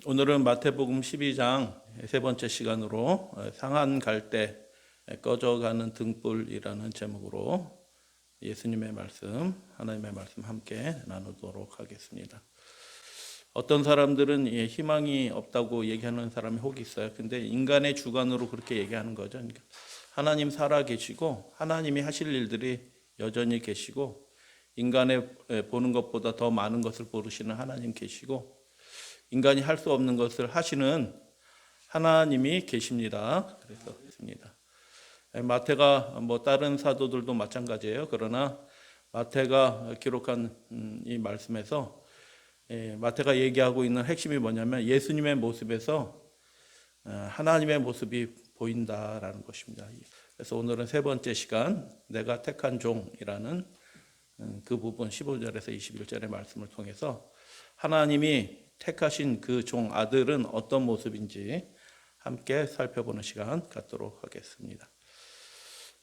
오늘은 마태복음 12장 세 번째 시간으로 상한 갈 때 꺼져가는 등불이라는 제목으로 예수님의 말씀, 하나님의 말씀 함께 나누도록 하겠습니다. 어떤 사람들은 희망이 없다고 얘기하는 사람이 혹 있어요. 근데 인간의 주관으로 그렇게 얘기하는 거죠. 그러니까 하나님 살아 계시고 하나님이 하실 일들이 여전히 계시고 인간의 보는 것보다 더 많은 것을 모르시는 하나님 계시고 인간이 할 수 없는 것을 하시는 하나님이 계십니다. 그래서 있습니다. 마태가 다른 사도들도 마찬가지예요. 그러나 마태가 기록한 이 말씀에서 마태가 얘기하고 있는 핵심이 뭐냐면 예수님의 모습에서 하나님의 모습이 보인다라는 것입니다. 그래서 오늘은 세 번째 시간 내가 택한 종이라는 그 부분 15절에서 21절의 말씀을 통해서 하나님이 택하신 그 종 아들은 어떤 모습인지 함께 살펴보는 시간 갖도록 하겠습니다.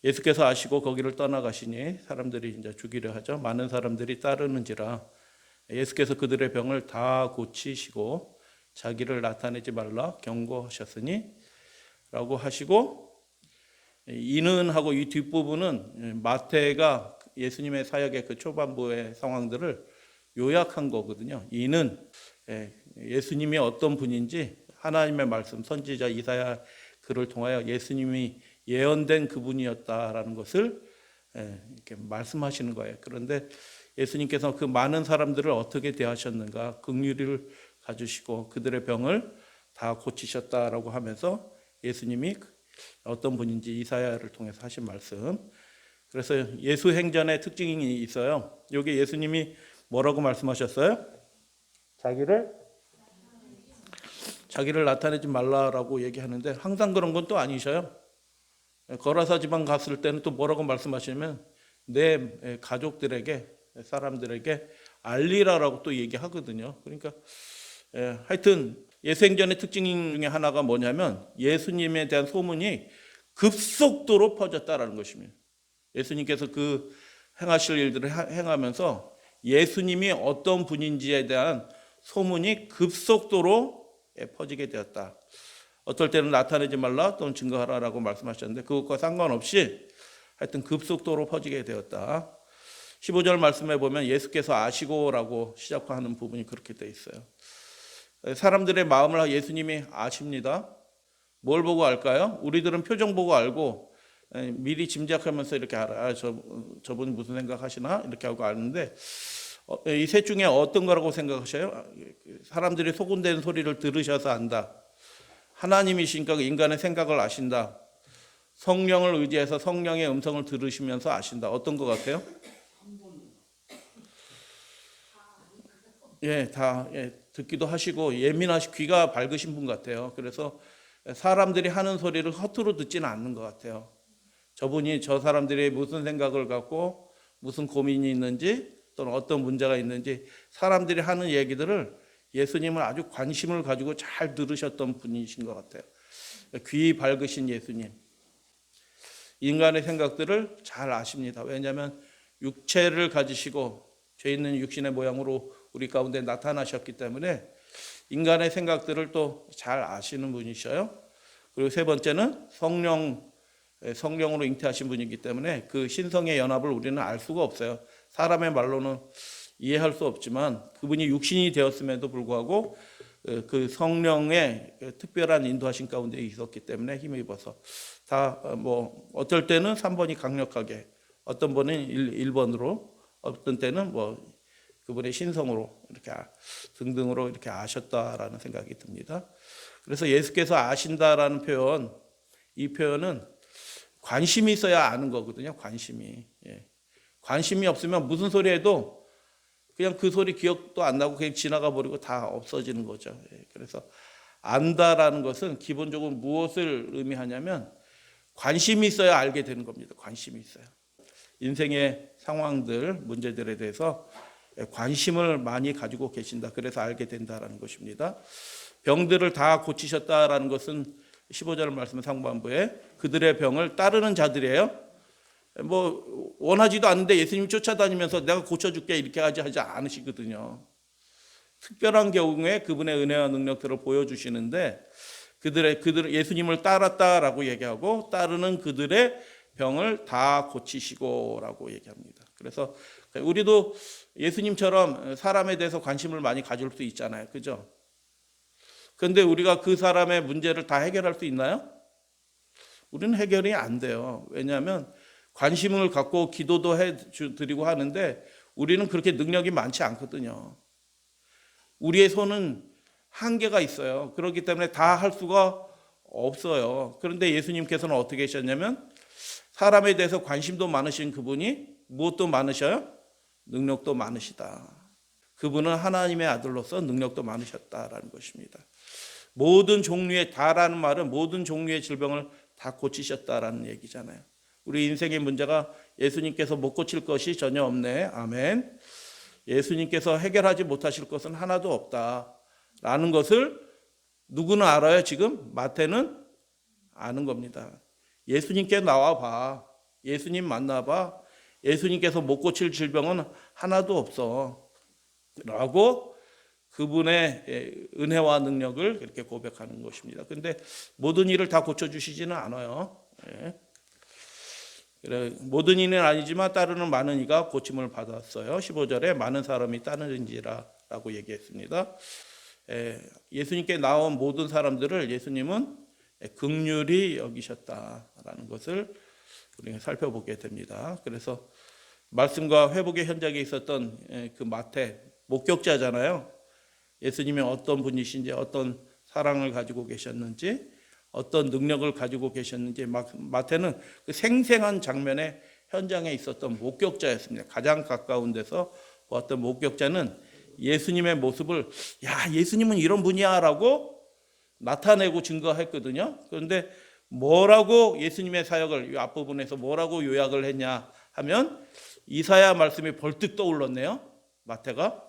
예수께서 아시고 거기를 떠나가시니 사람들이 이제 죽이려 하죠. 많은 사람들이 따르는지라 예수께서 그들의 병을 다 고치시고 자기를 나타내지 말라 경고하셨으니 라고 하시고, 이는 하고 이 뒷부분은 마태가 예수님의 사역의 그 초반부의 상황들을 요약한 거거든요. 이는 예수님이 어떤 분인지 하나님의 말씀 선지자 이사야 글을 통하여 예수님이 예언된 그분이었다라는 것을 이렇게 말씀하시는 거예요. 그런데 예수님께서 그 많은 사람들을 어떻게 대하셨는가, 긍휼을 가지시고 그들의 병을 다 고치셨다라고 하면서 예수님이 어떤 분인지 이사야를 통해서 하신 말씀. 그래서 예수행전의 특징이 있어요. 여기 예수님이 뭐라고 말씀하셨어요? 자기를 나타내지 말라라고 얘기하는데 항상 그런 건 또 아니셔요. 거라사 지방 갔을 때는 또 뭐라고 말씀하시냐면 내 가족들에게, 사람들에게 알리라라고 또 얘기하거든요. 그러니까 하여튼 예수행전의 특징 중에 하나가 뭐냐면 예수님에 대한 소문이 급속도로 퍼졌다라는 것입니다. 예수님께서 그 행하실 일들을 행하면서 예수님이 어떤 분인지에 대한 소문이 급속도로 퍼지게 되었다. 어떨 때는 나타내지 말라 또는 증거하라라고 말씀하셨는데 그것과 상관없이 하여튼 급속도로 퍼지게 되었다. 15절 말씀에 보면 예수께서 아시고라고 시작하는 부분이 그렇게 되어 있어요. 사람들의 마음을 예수님이 아십니다. 뭘 보고 알까요? 우리들은 표정 보고 알고 미리 짐작하면서 이렇게 알아요. 저분이 무슨 생각하시나 이렇게 하고 아는데 이 셋 중에 어떤 거라고 생각하셔요? 사람들이 소곤대는 소리를 들으셔서 안다. 하나님이시니까 인간의 생각을 아신다. 성령을 의지해서 성령의 음성을 들으시면서 아신다. 어떤 것 같아요? 다 듣기도 하시고 예민하시 귀가 밝으신 분 같아요. 그래서 사람들이 하는 소리를 허투루 듣지는 않는 것 같아요. 저분이 저 사람들이 무슨 생각을 갖고 무슨 고민이 있는지 또는 어떤 문제가 있는지 사람들이 하는 얘기들을 예수님은 아주 관심을 가지고 잘 들으셨던 분이신 것 같아요. 귀 밝으신 예수님. 인간의 생각들을 잘 아십니다. 왜냐하면 육체를 가지시고 죄 있는 육신의 모양으로 우리 가운데 나타나셨기 때문에 인간의 생각들을 또 잘 아시는 분이셔요. 그리고 세 번째는 성령으로 잉태하신 분이기 때문에 그 신성의 연합을 우리는 알 수가 없어요. 사람의 말로는 이해할 수 없지만 그분이 육신이 되었음에도 불구하고 그 성령의 특별한 인도하신 가운데 있었기 때문에 힘입어서 다 어떨 때는 3번이 강력하게, 어떤 번은 1번으로, 어떤 때는 그분의 신성으로 이렇게 등등으로 이렇게 아셨다라는 생각이 듭니다. 그래서 예수께서 아신다라는 표현, 이 표현은 관심이 있어야 아는 거거든요. 관심이 없으면 무슨 소리 해도 그냥 그 소리 기억도 안 나고 그냥 지나가 버리고 다 없어지는 거죠. 그래서 안다라는 것은 기본적으로 무엇을 의미하냐면 관심이 있어야 알게 되는 겁니다. 관심이 있어야. 인생의 상황들, 문제들에 대해서 관심을 많이 가지고 계신다. 그래서 알게 된다라는 것입니다. 병들을 다 고치셨다라는 것은 15절 말씀 상반부에 그들의 병을 따르는 자들이에요. 원하지도 않는데 예수님 쫓아다니면서 내가 고쳐줄게 이렇게 하지 않으시거든요. 특별한 경우에 그분의 은혜와 능력들을 보여주시는데 그들 예수님을 따랐다라고 얘기하고 따르는 그들의 병을 다 고치시고라고 얘기합니다. 그래서 우리도 예수님처럼 사람에 대해서 관심을 많이 가질 수 있잖아요. 그죠? 그런데 우리가 그 사람의 문제를 다 해결할 수 있나요? 우리는 해결이 안 돼요. 왜냐하면 관심을 갖고 기도도 해드리고 하는데 우리는 그렇게 능력이 많지 않거든요. 우리의 손은 한계가 있어요. 그렇기 때문에 다 할 수가 없어요. 그런데 예수님께서는 어떻게 하셨냐면 사람에 대해서 관심도 많으신 그분이 무엇도 많으셔요? 능력도 많으시다. 그분은 하나님의 아들로서 능력도 많으셨다라는 것입니다. 모든 종류의 다라는 말은 모든 종류의 질병을 다 고치셨다라는 얘기잖아요. 우리 인생의 문제가 예수님께서 못 고칠 것이 전혀 없네. 아멘. 예수님께서 해결하지 못하실 것은 하나도 없다라는 것을 누구는 알아요? 지금 마태는 아는 겁니다. 예수님께 나와봐. 예수님 만나봐. 예수님께서 못 고칠 질병은 하나도 없어 라고 그분의 은혜와 능력을 이렇게 고백하는 것입니다. 그런데 모든 일을 다 고쳐주시지는 않아요. 모든 이는 아니지만 따르는 많은 이가 고침을 받았어요. 15절에 많은 사람이 따르는지라 라고 얘기했습니다. 예수님께 나온 모든 사람들을 예수님은 긍휼히 여기셨다라는 것을 우리가 살펴보게 됩니다. 그래서 말씀과 회복의 현장에 있었던 그 마태 목격자잖아요. 예수님이 어떤 분이신지, 어떤 사랑을 가지고 계셨는지, 어떤 능력을 가지고 계셨는지 마태는 그 생생한 장면의 현장에 있었던 목격자였습니다. 가장 가까운 데서 보았던 목격자는 예수님의 모습을 야 예수님은 이런 분이야 라고 나타내고 증거했거든요. 그런데 뭐라고 예수님의 사역을 이 앞부분에서 뭐라고 요약을 했냐 하면 이사야 말씀이 벌뜩 떠올랐네요. 마태가.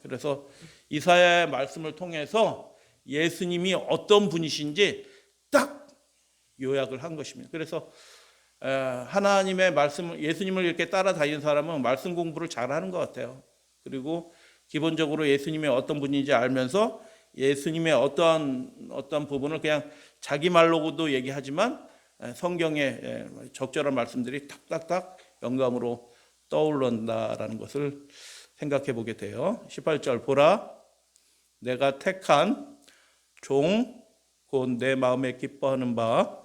그래서 이사야의 말씀을 통해서 예수님이 어떤 분이신지 딱 요약을 한 것입니다. 그래서 하나님의 말씀을 예수님을 이렇게 따라다니는 사람은 말씀 공부를 잘하는 것 같아요. 그리고 기본적으로 예수님이 어떤 분인지 알면서 예수님의 어떤 부분을 그냥 자기 말로도 얘기하지만 성경의 적절한 말씀들이 탁탁탁 영감으로 떠오른다라는 것을 생각해 보게 돼요. 18절 보라 내가 택한 종 곧 내 마음에 기뻐하는 바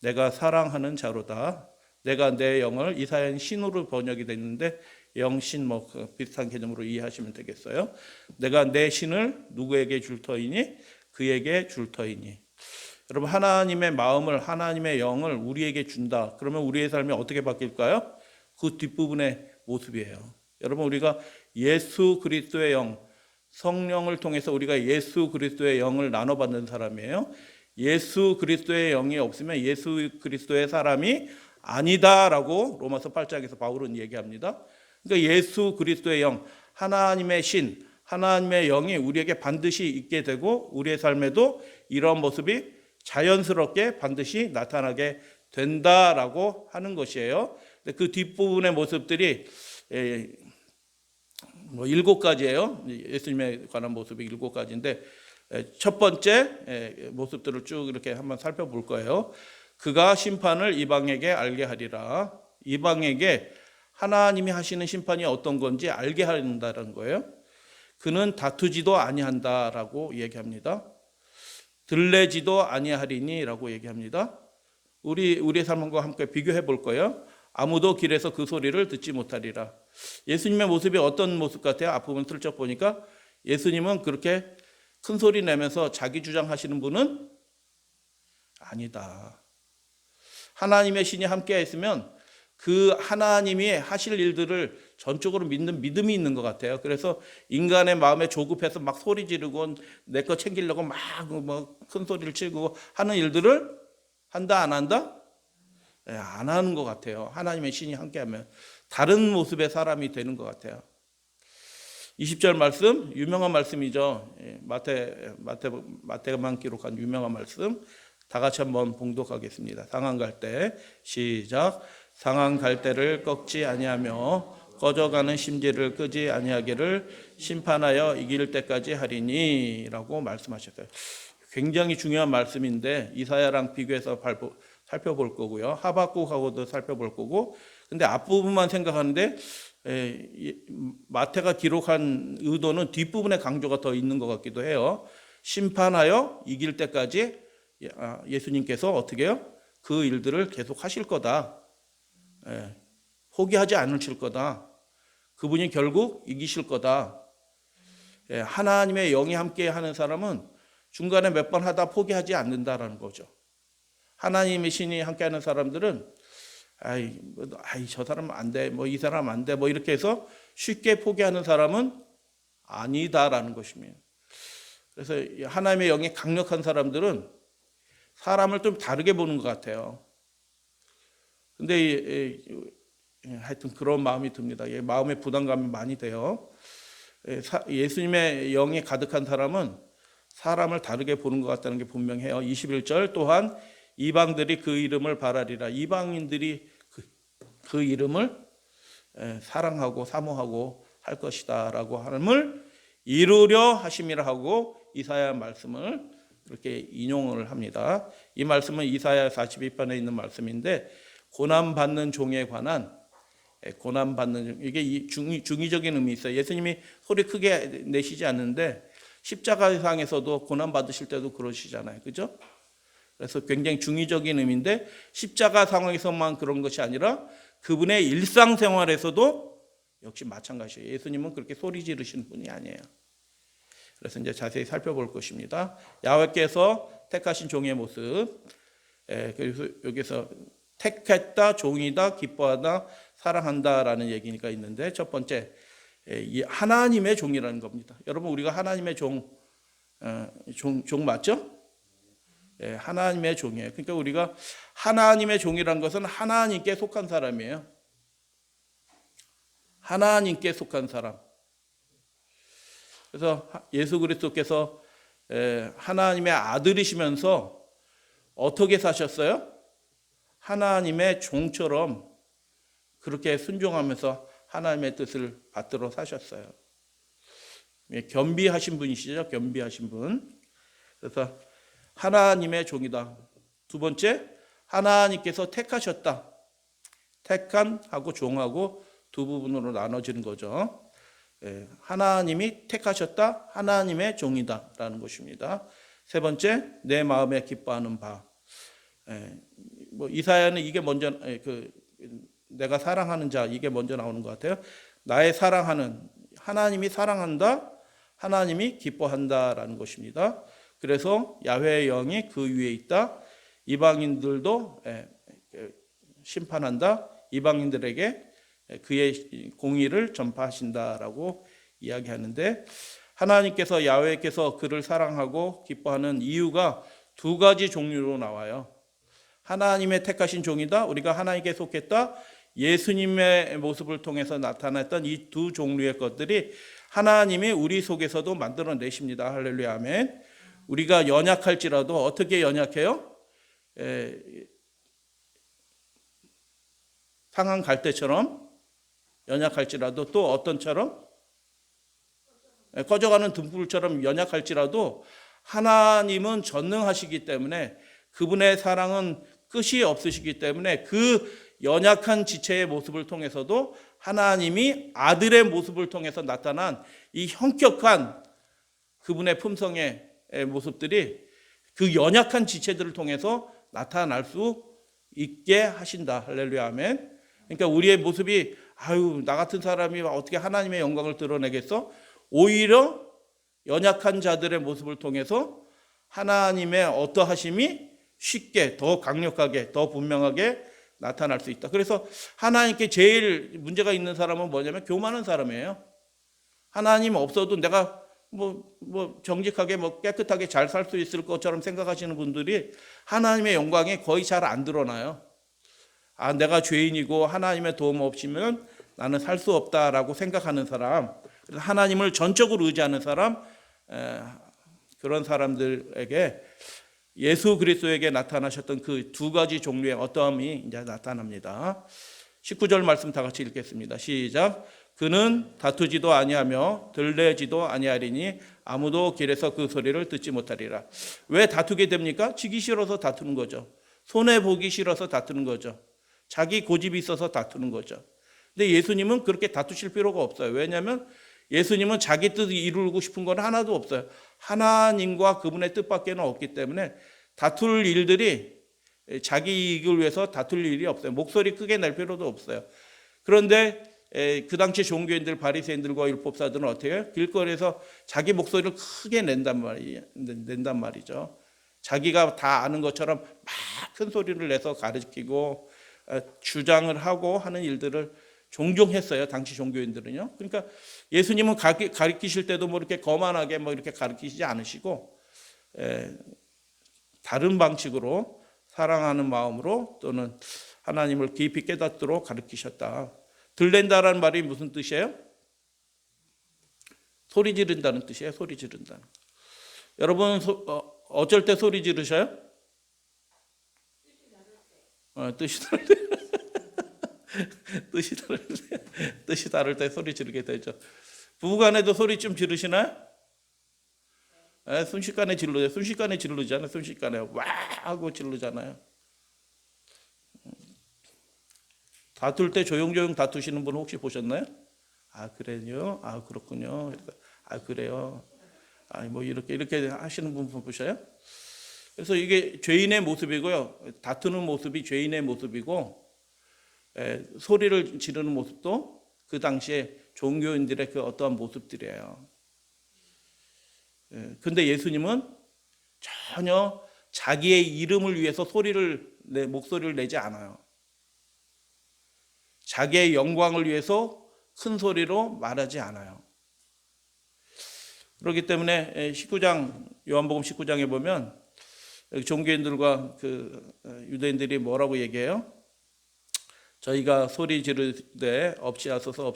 내가 사랑하는 자로다. 내가 내 영을 이사야는 신으로 번역이 됐는데 영신 뭐 비슷한 개념으로 이해하시면 되겠어요. 내가 내 신을 누구에게 줄 터이니 그에게 줄 터이니. 여러분 하나님의 마음을 하나님의 영을 우리에게 준다. 그러면 우리의 삶이 어떻게 바뀔까요? 그 뒷부분의 모습이에요. 여러분 우리가 예수 그리스도의 영 성령을 통해서 우리가 예수 그리스도의 영을 나눠받는 사람이에요. 예수 그리스도의 영이 없으면 예수 그리스도의 사람이 아니다라고 로마서 8장에서 바울은 얘기합니다. 그러니까 예수 그리스도의 영, 하나님의 신, 하나님의 영이 우리에게 반드시 있게 되고 우리의 삶에도 이런 모습이 자연스럽게 반드시 나타나게 된다라고 하는 것이에요. 그 뒷부분의 모습들이 7가지예요. 예수님에 관한 모습이 7가지인데 첫 번째 모습들을 쭉 이렇게 한번 살펴볼 거예요. 그가 심판을 이방에게 알게 하리라. 이방에게 하나님이 하시는 심판이 어떤 건지 알게 한다는 거예요. 그는 다투지도 아니한다라고 얘기합니다. 들레지도 아니하리니라고 얘기합니다. 우리의 삶과 함께 비교해 볼 거예요. 아무도 길에서 그 소리를 듣지 못하리라. 예수님의 모습이 어떤 모습 같아요? 앞부분 슬쩍 보니까 예수님은 그렇게 큰 소리 내면서 자기 주장하시는 분은 아니다. 하나님의 신이 함께 있으면 그 하나님이 하실 일들을 전적으로 믿는 믿음이 있는 것 같아요. 그래서 인간의 마음에 조급해서 막 소리 지르고 내 거 챙기려고 막 큰 소리를 치고 하는 일들을 한다 안 한다? 안 하는 것 같아요. 하나님의 신이 함께하면 다른 모습의 사람이 되는 것 같아요. 20절 말씀 유명한 말씀이죠. 마태만 기록한 유명한 말씀 다 같이 한번 봉독하겠습니다. 상한 갈대 시작. 상한 갈대를 꺾지 아니하며 꺼져가는 심지를 끄지 아니하기를 심판하여 이길 때까지 하리니라고 말씀하셨어요. 굉장히 중요한 말씀인데 이사야랑 비교해서 살펴볼 거고요. 하박국하고도 살펴볼 거고. 근데 앞부분만 생각하는데 마태가 기록한 의도는 뒷부분에 강조가 더 있는 것 같기도 해요. 심판하여 이길 때까지 예수님께서 어떻게 해요? 그 일들을 계속 하실 거다. 포기하지 않으실 거다. 그분이 결국 이기실 거다. 하나님의 영이 함께 하는 사람은 중간에 몇 번 하다 포기하지 않는다라는 거죠. 하나님의 신이 함께 하는 사람들은 저 사람 안 돼, 이 사람 안 돼, 이렇게 해서 쉽게 포기하는 사람은 아니다라는 것입니다. 그래서 하나님의 영이 강력한 사람들은 사람을 좀 다르게 보는 것 같아요. 근데 하여튼 그런 마음이 듭니다. 마음의 부담감이 많이 돼요. 예수님의 영이 가득한 사람은 사람을 다르게 보는 것 같다는 게 분명해요. 21절 또한 이방들이 그 이름을 바라리라. 이방인들이 그 이름을 사랑하고 사모하고 할 것이다 라고 함을 이루려 하심이라 하고 이사야 말씀을 그렇게 인용을 합니다. 이 말씀은 이사야 42편에 있는 말씀인데 고난받는 종에 관한 고난받는 이게 중의적인 의미 있어요. 예수님이 소리 크게 내시지 않는데 십자가상에서도 고난받으실 때도 그러시잖아요. 그죠? 그래서 굉장히 중의적인 의미인데 십자가 상황에서만 그런 것이 아니라 그분의 일상생활에서도 역시 마찬가지예요. 예수님은 그렇게 소리 지르시는 분이 아니에요. 그래서 이제 자세히 살펴볼 것입니다. 야훼께서 택하신 종의 모습. 그래서 여기서 택했다, 종이다, 기뻐하다, 사랑한다라는 얘기가 있는데 첫 번째 하나님의 종이라는 겁니다. 여러분 우리가 하나님의 종 맞죠? 하나님의 종이에요. 그러니까 우리가 하나님의 종이라는 것은 하나님께 속한 사람이에요. 하나님께 속한 사람. 그래서 예수 그리스도께서 하나님의 아들이시면서 어떻게 사셨어요? 하나님의 종처럼 그렇게 순종하면서 하나님의 뜻을 받들어 사셨어요. 겸비하신 분이시죠. 겸비하신 분. 그래서 하나님의 종이다. 두 번째, 하나님께서 택하셨다. 택한하고 종하고 두 부분으로 나눠지는 거죠. 하나님이 택하셨다. 하나님의 종이다라는 것입니다. 세 번째, 내 마음에 기뻐하는 바. 이사야는 이게 먼저 내가 사랑하는 자 이게 먼저 나오는 것 같아요. 나의 사랑하는 하나님이 사랑한다. 하나님이 기뻐한다라는 것입니다. 그래서 야훼의 영이 그 위에 있다. 이방인들도 심판한다. 이방인들에게 그의 공의를 전파하신다라고 이야기하는데 하나님께서 야훼께서 그를 사랑하고 기뻐하는 이유가 두 가지 종류로 나와요. 하나님의 택하신 종이다. 우리가 하나님께 속했다. 예수님의 모습을 통해서 나타났던 이 두 종류의 것들이 하나님이 우리 속에서도 만들어내십니다. 할렐루야 아멘. 우리가 연약할지라도 어떻게 연약해요? 상한 갈대처럼 연약할지라도 또 어떤처럼? 꺼져가는 등불처럼 연약할지라도 하나님은 전능하시기 때문에 그분의 사랑은 끝이 없으시기 때문에 그 연약한 지체의 모습을 통해서도 하나님이 아들의 모습을 통해서 나타난 이 형격한 그분의 품성의 모습들이 그 연약한 지체들을 통해서 나타날 수 있게 하신다. 할렐루야 아멘. 그러니까 우리의 모습이 나 같은 사람이 어떻게 하나님의 영광을 드러내겠어? 오히려 연약한 자들의 모습을 통해서 하나님의 어떠하심이 쉽게 더 강력하게 더 분명하게 나타날 수 있다. 그래서 하나님께 제일 문제가 있는 사람은 뭐냐면 교만한 사람이에요. 하나님 없어도 내가 정직하게 깨끗하게 잘 살 수 있을 것처럼 생각하시는 분들이 하나님의 영광이 거의 잘 안 드러나요. 내가 죄인이고 하나님의 도움 없이면 나는 살 수 없다라고 생각하는 사람, 하나님을 전적으로 의지하는 사람, 그런 사람들에게 예수 그리스도에게 나타나셨던 그 두 가지 종류의 어떠함이 이제 나타납니다. 19절 말씀 다 같이 읽겠습니다. 시작. 그는 다투지도 아니하며 들레지도 아니하리니 아무도 길에서 그 소리를 듣지 못하리라. 왜 다투게 됩니까? 지기 싫어서 다투는 거죠. 손해보기 싫어서 다투는 거죠. 자기 고집이 있어서 다투는 거죠. 근데 예수님은 그렇게 다투실 필요가 없어요. 왜냐하면 예수님은 자기 뜻을 이루고 싶은 건 하나도 없어요. 하나님과 그분의 뜻밖에는 없기 때문에 다툴 일들이 자기 이익을 위해서 다툴 일이 없어요. 목소리 크게 낼 필요도 없어요. 그런데 그 당시 종교인들, 바리새인들과 율법사들은 어떻게 해요? 길거리에서 자기 목소리를 크게 낸단 말이죠. 자기가 다 아는 것처럼 막 큰 소리를 내서 가르치고 주장을 하고 하는 일들을 종종 했어요. 당시 종교인들은요. 그러니까 예수님은 가르치실 때도 뭐 이렇게 거만하게 뭐 이렇게 가르치시지 않으시고 다른 방식으로 사랑하는 마음으로 또는 하나님을 깊이 깨닫도록 가르치셨다. 들렌다라는 말이 무슨 뜻이에요? 소리 지른다는 뜻이에요. 소리 지른다는. 여러분 어쩔 때 소리 지르셔요? 뜻이 다를 때. 뜻이 다를 때 소리 지르게 되죠. 부부간에도 소리 좀 지르시나요? 순식간에 지르죠. 순식간에 지르잖아요. 순식간에 와 하고 지르잖아요. 다툴 때 조용조용 다투시는 분 혹시 보셨나요? 아 그래요? 아 그렇군요. 아 그래요. 아 뭐 이렇게 하시는 분 보셔요? 그래서 이게 죄인의 모습이고요. 다투는 모습이 죄인의 모습이고 소리를 지르는 모습도 그 당시에 종교인들의 그 어떠한 모습들이에요. 근데 예수님은 전혀 자기의 이름을 위해서 목소리를 내지 않아요. 자기의 영광을 위해서 큰 소리로 말하지 않아요. 그렇기 때문에 요한복음 19장에 보면 종교인들과 그 유대인들이 뭐라고 얘기해요? 저희가 소리 지르되 없이하소서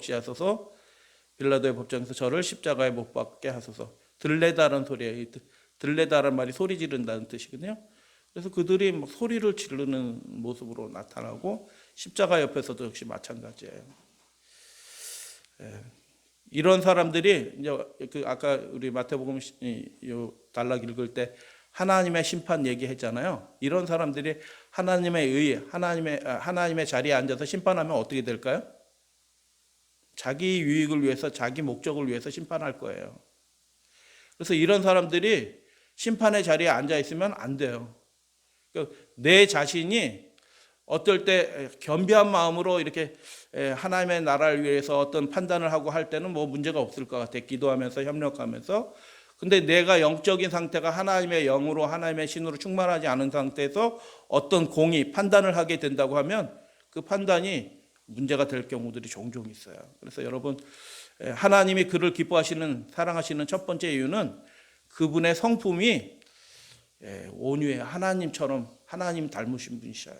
빌라도의 법정에서 저를 십자가에 못 박게 하소서. 들레다라는 소리예요. 들레다라는 말이 소리 지른다는 뜻이거든요. 그래서 그들이 막 소리를 지르는 모습으로 나타나고 십자가 옆에서도 역시 마찬가지예요. 이런 사람들이 이제 아까 우리 마태복음 단락 읽을 때 하나님의 심판 얘기했잖아요. 이런 사람들이 하나님의 자리에 앉아서 심판하면 어떻게 될까요? 자기 유익을 위해서, 자기 목적을 위해서 심판할 거예요. 그래서 이런 사람들이 심판의 자리에 앉아 있으면 안 돼요. 내 자신이 어떨 때 겸비한 마음으로 이렇게 하나님의 나라를 위해서 어떤 판단을 하고 할 때는 뭐 문제가 없을 것 같아. 기도하면서 협력하면서. 근데 내가 영적인 상태가 하나님의 영으로 하나님의 신으로 충만하지 않은 상태에서 어떤 판단을 하게 된다고 하면 그 판단이 문제가 될 경우들이 종종 있어요. 그래서 여러분 하나님이 그를 기뻐하시는 사랑하시는 첫 번째 이유는 그분의 성품이 온유해요. 하나님처럼 하나님 닮으신 분이셔요.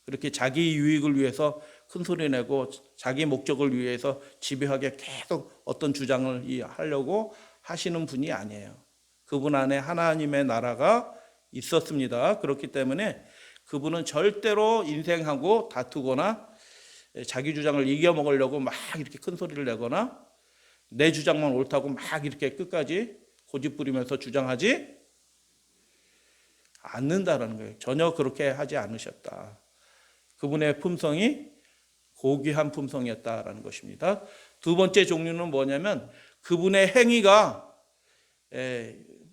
그렇게 자기 유익을 위해서 큰 소리 내고 자기 목적을 위해서 집요하게 계속 어떤 주장을 하려고 하시는 분이 아니에요. 그분 안에 하나님의 나라가 있었습니다. 그렇기 때문에 그분은 절대로 인생하고 다투거나 자기 주장을 이겨먹으려고 막 이렇게 큰 소리를 내거나 내 주장만 옳다고 막 이렇게 끝까지 고집부리면서 주장하지 않는다라는 거예요. 전혀 그렇게 하지 않으셨다. 그분의 품성이 고귀한 품성이었다라는 것입니다. 두 번째 종류는 뭐냐면 그분의 행위가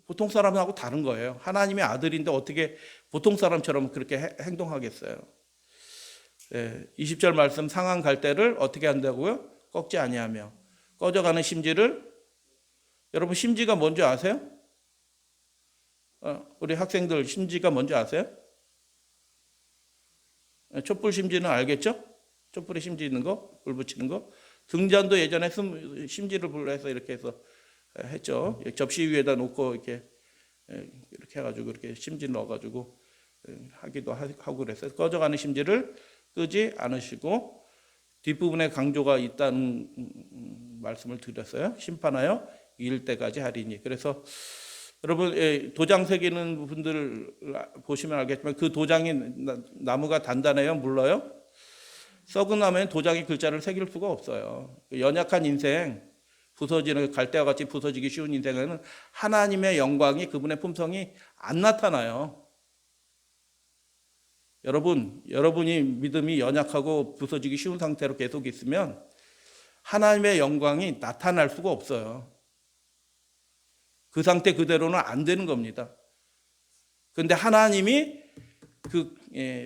보통 사람하고 다른 거예요. 하나님의 아들인데 어떻게 보통 사람처럼 그렇게 행동하겠어요. 20절 말씀 상한 갈대를 어떻게 한다고요? 꺾지 아니하며 꺼져가는 심지를 여러분 심지가 뭔지 아세요? 우리 학생들 심지가 뭔지 아세요? 촛불 심지는 알겠죠? 촛불에 심지 있는 거, 불 붙이는 거. 등잔도 예전에 심지를 불러서 이렇게 해서 했죠. 접시 위에다 놓고 이렇게 해가지고 이렇게 심지 넣어가지고 하기도 하고 그랬어요. 꺼져가는 심지를 끄지 않으시고 뒷부분에 강조가 있다는 말씀을 드렸어요. 심판하여 이을 때까지 하리니. 그래서 여러분 도장 새기는 분들 보시면 알겠지만 그 도장이 나무가 단단해요? 물러요? 썩은 나무엔 도장의 글자를 새길 수가 없어요. 연약한 인생, 부서지는 갈대와 같이 부서지기 쉬운 인생에는 하나님의 영광이, 그분의 품성이 안 나타나요. 여러분이 믿음이 연약하고 부서지기 쉬운 상태로 계속 있으면 하나님의 영광이 나타날 수가 없어요. 그 상태 그대로는 안 되는 겁니다. 그런데 하나님이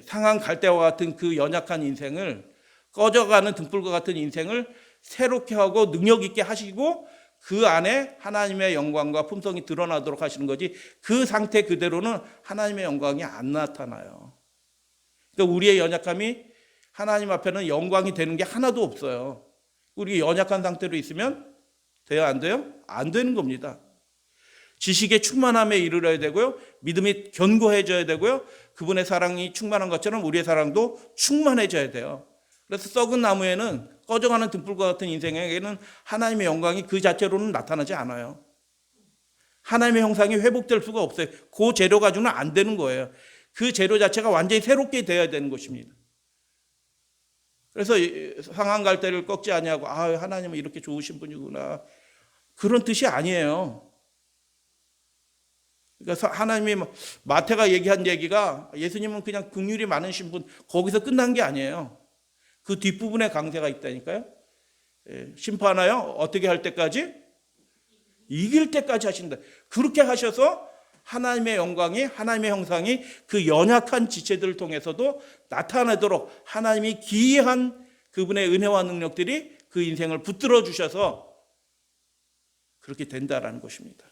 상한 갈대와 같은 그 연약한 인생을, 꺼져가는 등불과 같은 인생을 새롭게 하고 능력 있게 하시고 그 안에 하나님의 영광과 품성이 드러나도록 하시는 거지, 그 상태 그대로는 하나님의 영광이 안 나타나요. 그러니까 우리의 연약함이 하나님 앞에는 영광이 되는 게 하나도 없어요. 우리 연약한 상태로 있으면 돼요, 안 돼요? 안 되는 겁니다. 지식의 충만함에 이르러야 되고요, 믿음이 견고해져야 되고요, 그분의 사랑이 충만한 것처럼 우리의 사랑도 충만해져야 돼요. 그래서 썩은 나무에는, 꺼져가는 등불과 같은 인생에게는 하나님의 영광이 그 자체로는 나타나지 않아요. 하나님의 형상이 회복될 수가 없어요. 그 재료 가지고는 안 되는 거예요. 그 재료 자체가 완전히 새롭게 되어야 되는 것입니다. 그래서 상한 갈대를 꺾지 아니하고, 하나님은 이렇게 좋으신 분이구나, 그런 뜻이 아니에요. 그러니까 하나님이, 마태가 얘기한 얘기가, 예수님은 그냥 긍휼이 많으신 분, 거기서 끝난 게 아니에요. 그 뒷부분에 강세가 있다니까요. 심판하여 어떻게 할 때까지? 이길 때까지 하신다. 그렇게 하셔서 하나님의 영광이, 하나님의 형상이 그 연약한 지체들을 통해서도 나타나도록 하나님이 기이한 그분의 은혜와 능력들이 그 인생을 붙들어 주셔서 그렇게 된다라는 것입니다.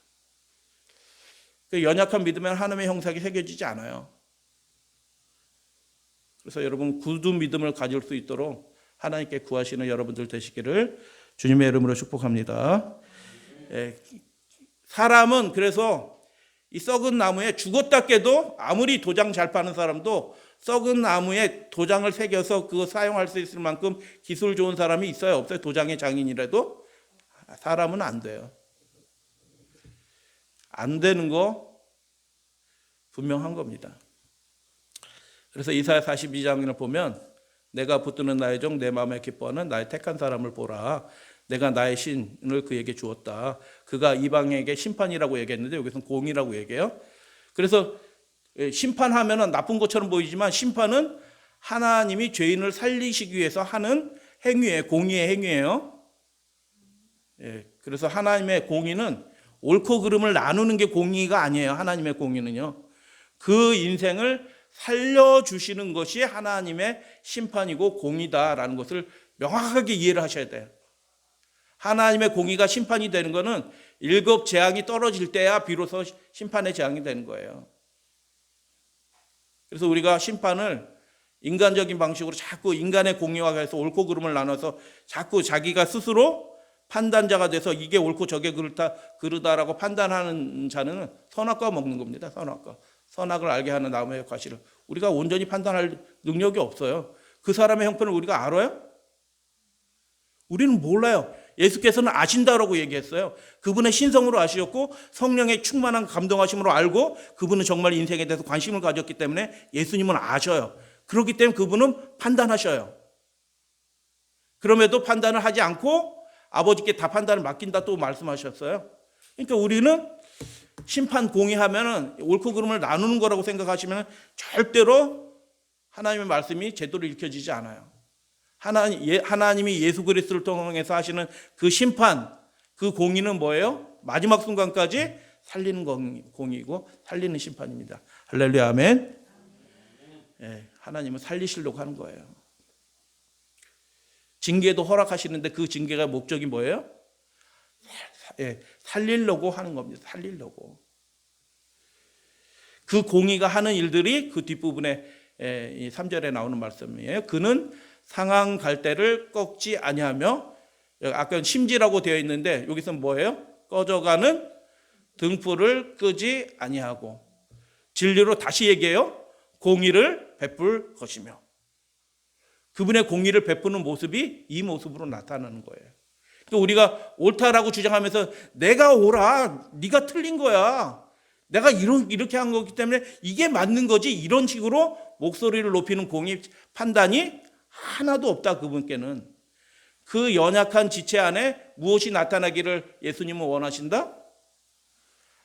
그 연약한 믿음에는 하나님의 형상이 새겨지지 않아요. 그래서 여러분, 굳은 믿음을 가질 수 있도록 하나님께 구하시는 여러분들 되시기를 주님의 이름으로 축복합니다. 사람은 그래서 이 썩은 나무에 죽었다 깨도, 아무리 도장 잘 파는 사람도 썩은 나무에 도장을 새겨서 그거 사용할 수 있을 만큼 기술 좋은 사람이 있어요, 없어요? 도장의 장인이라도? 사람은 안 돼요. 안 되는 거 분명한 겁니다. 그래서 이사야 42장을 보면, 내가 붙드는 나의 종, 내 마음에 기뻐하는 나의 택한 사람을 보라. 내가 나의 신을 그에게 주었다. 그가 이방에게 심판이라고 얘기했는데 여기서는 공이라고 얘기해요. 그래서 심판하면 나쁜 것처럼 보이지만 심판은 하나님이 죄인을 살리시기 위해서 하는 행위예요. 공의의 행위예요. 그래서 하나님의 공의는 옳고 그름을 나누는 게 공의가 아니에요. 하나님의 공의는요, 그 인생을 살려주시는 것이 하나님의 심판이고 공의다라는 것을 명확하게 이해를 하셔야 돼요. 하나님의 공의가 심판이 되는 것은 7 재앙이 떨어질 때야 비로소 심판의 재앙이 되는 거예요. 그래서 우리가 심판을 인간적인 방식으로 자꾸 인간의 공의화해서 옳고 그름을 나눠서 자꾸 자기가 스스로 판단자가 돼서 이게 옳고 저게 그르다라고 판단하는 자는 선악과 먹는 겁니다. 선악을 알게 하는 나무의 과실을 우리가 온전히 판단할 능력이 없어요. 그 사람의 형편을 우리가 알아요? 우리는 몰라요. 예수께서는 아신다라고 얘기했어요. 그분의 신성으로 아시었고 성령의 충만한 감동하심으로 알고 그분은 정말 인생에 대해서 관심을 가졌기 때문에 예수님은 아셔요. 그렇기 때문에 그분은 판단하셔요. 그럼에도 판단을 하지 않고 아버지께 다 판단을 맡긴다 또 말씀하셨어요. 그러니까 우리는 심판 공의하면은 옳고 그름을 나누는 거라고 생각하시면 절대로 하나님의 말씀이 제대로 읽혀지지 않아요. 하나님이 예수 그리스도를 통해서 하시는 그 심판, 그 공의는 뭐예요? 마지막 순간까지 살리는 공의고 살리는 심판입니다. 할렐루야, 아멘. 하나님은 살리시려고 하는 거예요. 징계도 허락하시는데 그 징계가 목적이 뭐예요? 살리려고 하는 겁니다. 살리려고. 그 공의가 하는 일들이 그 뒷부분에 3절에 나오는 말씀이에요. 그는 상한 갈대를 꺾지 아니하며, 아까 심지라고 되어 있는데 여기서는 뭐예요? 꺼져가는 등불을 끄지 아니하고, 진리로 다시 얘기해요. 공의를 베풀 것이며. 그분의 공의를 베푸는 모습이 이 모습으로 나타나는 거예요. 그러니까 우리가 옳다라고 주장하면서 내가 옳아, 네가 틀린 거야, 내가 이렇게 한 거기 때문에 이게 맞는 거지, 이런 식으로 목소리를 높이는 공의 판단이 하나도 없다. 그분께는. 그 연약한 지체 안에 무엇이 나타나기를 예수님은 원하신다?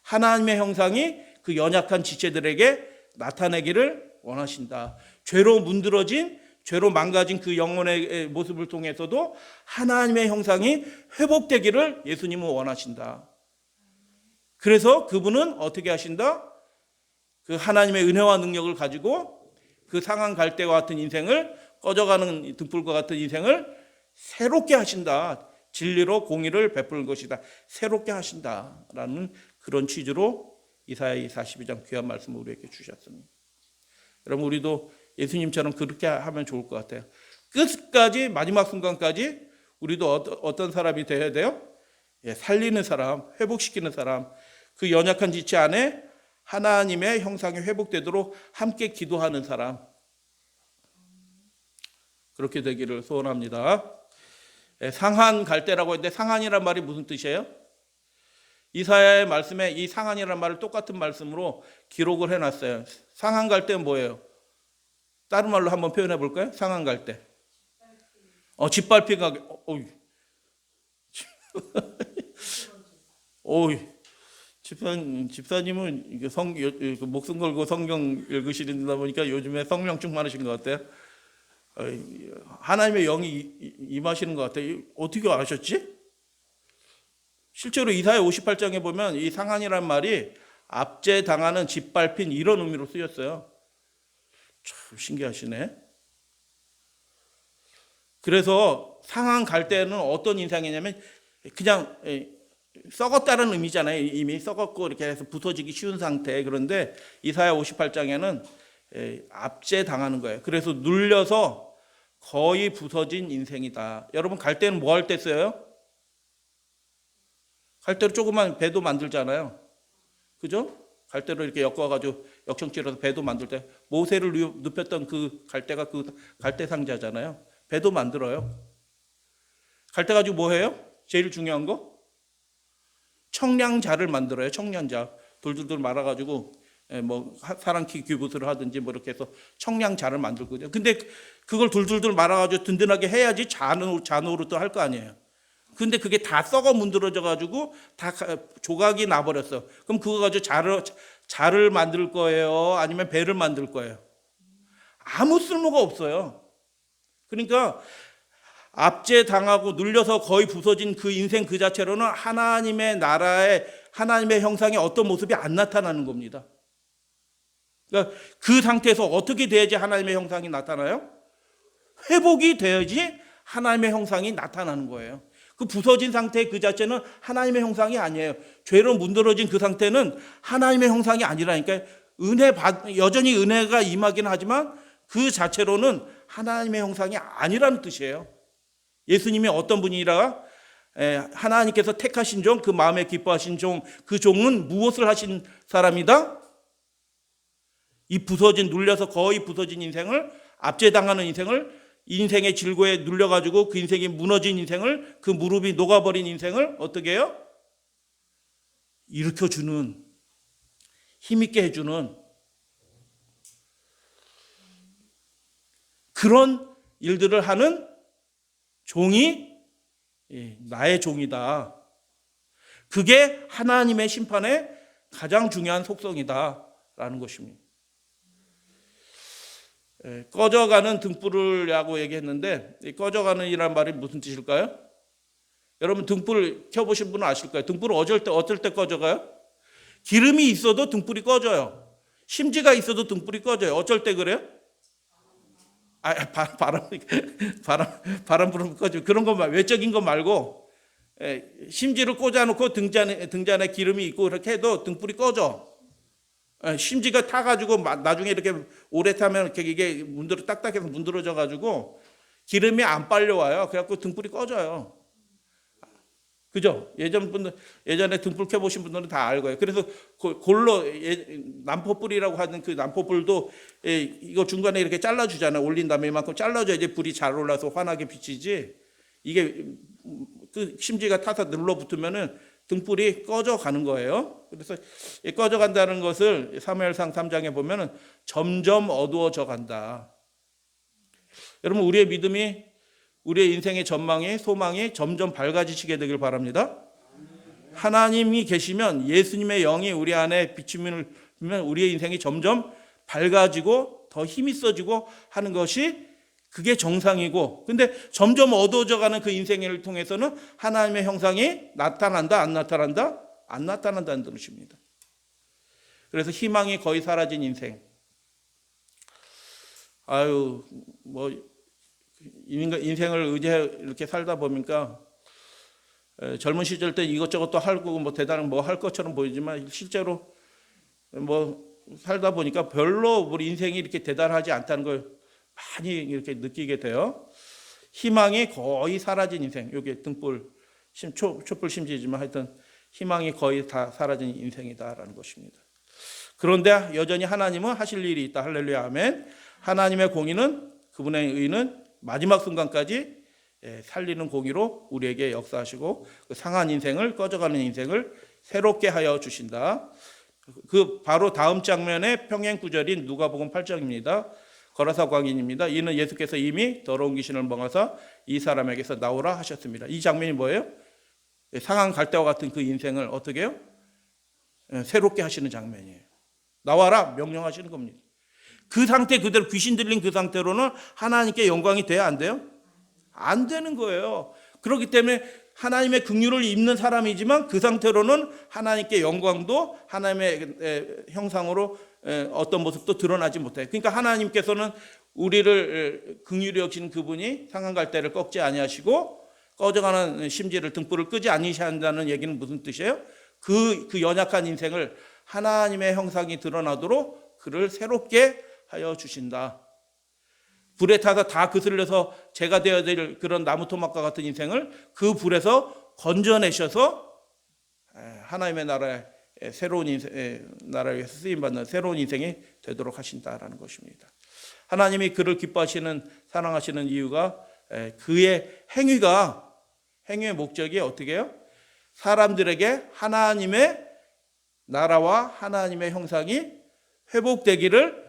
하나님의 형상이 그 연약한 지체들에게 나타내기를 원하신다. 죄로 문드러진, 죄로 망가진 그 영혼의 모습을 통해서도 하나님의 형상이 회복되기를 예수님은 원하신다. 그래서 그분은 어떻게 하신다? 그 하나님의 은혜와 능력을 가지고 그 상한 갈대와 같은 인생을, 꺼져가는 등불과 같은 인생을 새롭게 하신다. 진리로 공의를 베풀 것이다. 새롭게 하신다라는 그런 취지로 이사야 42장 귀한 말씀을 우리에게 주셨습니다. 여러분, 우리도 예수님처럼 그렇게 하면 좋을 것 같아요. 끝까지, 마지막 순간까지 우리도 어떤 사람이 되어야 돼요? 살리는 사람, 회복시키는 사람, 그 연약한 지체 안에 하나님의 형상이 회복되도록 함께 기도하는 사람, 그렇게 되기를 소원합니다. 상한 갈대라고 했는데 상한이란 말이 무슨 뜻이에요? 이사야의 말씀에 이 상한이란 말을 똑같은 말씀으로 기록을 해놨어요. 상한 갈대는 뭐예요? 다른 말로 한번 표현해 볼까요? 상한 갈대. 짓밟히가. 집사님은 목숨 걸고 성경 읽으시다 보니까 요즘에 성령 충만하신 것 같아요. 하나님의 영이 임하시는 것 같아요. 어떻게 아셨지? 실제로 이사야 58장에 보면 이 상한이란 말이 압제당하는, 짓밟힌 이런 의미로 쓰였어요. 참 신기하시네. 그래서 상한 갈대는 어떤 인상이냐면 그냥 썩었다는 의미잖아요. 이미 썩었고 이렇게 해서 부서지기 쉬운 상태. 그런데 이사야 58장에는 압제당하는 거예요. 그래서 눌려서 거의 부서진 인생이다. 여러분, 갈대는 뭐 할 때 써요? 갈대로 조그만 배도 만들잖아요. 그죠? 갈대로 이렇게 엮어가지고 역청질해서 배도 만들 때 모세를 눕혔던 그 갈대가 그 갈대 상자잖아요. 배도 만들어요. 갈대 가지고 뭐 해요? 제일 중요한 거? 청량자를 만들어요. 청량자. 돌돌돌 말아가지고 뭐 사랑키 규붓을 하든지 뭐 이렇게 해서 청량자를 만들거든요. 근데 그걸 돌돌돌 말아가지고 든든하게 해야지 잔으로 또 할 거 아니에요. 근데 그게 다 썩어 문드러져 가지고 다 조각이 나버렸어. 그럼 그거 가지고 자를 만들 거예요? 아니면 배를 만들 거예요? 아무 쓸모가 없어요. 그러니까 압제당하고 눌려서 거의 부서진 그 인생 그 자체로는 하나님의 나라의, 하나님의 형상의 어떤 모습이 안 나타나는 겁니다. 그러니까 그 상태에서 어떻게 돼야지 하나님의 형상이 나타나요? 회복이 돼야지 하나님의 형상이 나타나는 거예요. 그 부서진 상태 그 자체는 하나님의 형상이 아니에요. 죄로 문드러진 그 상태는 하나님의 형상이 아니라니까요. 여전히 은혜가 임하긴 하지만 그 자체로는 하나님의 형상이 아니라는 뜻이에요. 예수님이 어떤 분이라? 하나님께서 택하신 종, 그 마음에 기뻐하신 종, 그 종은 무엇을 하신 사람이다? 이 부서진, 눌려서 거의 부서진 인생을, 압제당하는 인생의 질고에 눌려가지고 그 인생이 무너진 인생을, 그 무릎이 녹아버린 인생을 어떻게 해요? 일으켜주는, 힘있게 해주는 그런 일들을 하는 종이 나의 종이다. 그게 하나님의 심판의 가장 중요한 속성이다라는 것입니다. 꺼져가는 등불이라고 얘기했는데, 꺼져가는 이란 말이 무슨 뜻일까요? 여러분, 등불 켜보신 분은 아실 거예요. 등불은 어쩔 때 꺼져가요? 기름이 있어도 등불이 꺼져요. 심지가 있어도 등불이 꺼져요. 어쩔 때 그래요? 바람 불으면 꺼져. 그런 것만, 외적인 것 말고, 심지를 꽂아놓고 등잔에 기름이 있고 이렇게 해도 등불이 꺼져. 심지가 타가지고 나중에 이렇게 오래 타면 이게 딱딱해서 문드러져가지고 기름이 안 빨려와요. 그래갖고 등불이 꺼져요. 그죠? 예전에 등불 켜보신 분들은 다 알 거예요. 그래서 골로 난포불이라고 하는 그 난포불도 이거 중간에 이렇게 잘라주잖아요. 올린 다음에 이만큼 잘라줘야 이제 불이 잘 올라서 환하게 비치지. 이게 그 심지가 타서 눌러붙으면은 등불이 꺼져 가는 거예요. 그래서 꺼져 간다는 것을 사무엘상 3장에 보면은 점점 어두워져 간다. 여러분, 우리의 믿음이, 우리의 인생의 전망이, 소망이 점점 밝아지시게 되길 바랍니다. 하나님이 계시면, 예수님의 영이 우리 안에 비추면 우리의 인생이 점점 밝아지고 더 힘이 있어지고 하는 것이, 그게 정상이고, 근데 점점 어두워져가는 그 인생을 통해서는 하나님의 형상이 나타난다, 안 나타난다? 안 나타난다는 뜻입니다. 그래서 희망이 거의 사라진 인생. 인생을 의지해 이렇게 살다 보니까 젊은 시절 때 이것저것 또 하고 대단한 할 것처럼 보이지만, 실제로 살다 보니까 별로 우리 인생이 이렇게 대단하지 않다는 걸 많이 이렇게 느끼게 돼요. 희망이 거의 사라진 인생. 여기 등불, 촛불 심지지만 하여튼 희망이 거의 다 사라진 인생이다라는 것입니다. 그런데 여전히 하나님은 하실 일이 있다. 할렐루야, 아멘. 하나님의 공의는, 그분의 의는 마지막 순간까지 살리는 공의로 우리에게 역사하시고, 그 상한 인생을, 꺼져가는 인생을 새롭게 하여 주신다. 그 바로 다음 장면의 평행 구절인 누가복음 8장입니다. 거라사 광인입니다. 이는 예수께서 이미 더러운 귀신을 멍하사 이 사람에게서 나오라 하셨습니다. 이 장면이 뭐예요? 상한 갈대와 같은 그 인생을 어떻게 해요? 새롭게 하시는 장면이에요. 나와라 명령하시는 겁니다. 그 상태 그대로, 귀신 들린 그 상태로는 하나님께 영광이 돼야 안 돼요? 안 되는 거예요. 그렇기 때문에 하나님의 긍휼을 입는 사람이지만 그 상태로는 하나님께 영광도, 하나님의 형상으로 어떤 모습도 드러나지 못해요. 그러니까 하나님께서는 우리를 긍휼히 여기시는 그분이 상한 갈대를 꺾지 아니하시고 꺼져가는 심지를, 등불을 끄지 아니하신다는 얘기는 무슨 뜻이에요? 그 연약한 인생을 하나님의 형상이 드러나도록 그를 새롭게 하여 주신다. 불에 타서 다 그슬려서 재가 되어야 될 그런 나무 토막과 같은 인생을 그 불에서 건져내셔서 하나님의 나라의 새로운 나라를 위해서 쓰임받는 새로운 인생이 되도록 하신다라는 것입니다. 하나님이 그를 기뻐하시는, 사랑하시는 이유가, 그의 행위의 목적이 어떻게 해요? 사람들에게 하나님의 나라와 하나님의 형상이 회복되기를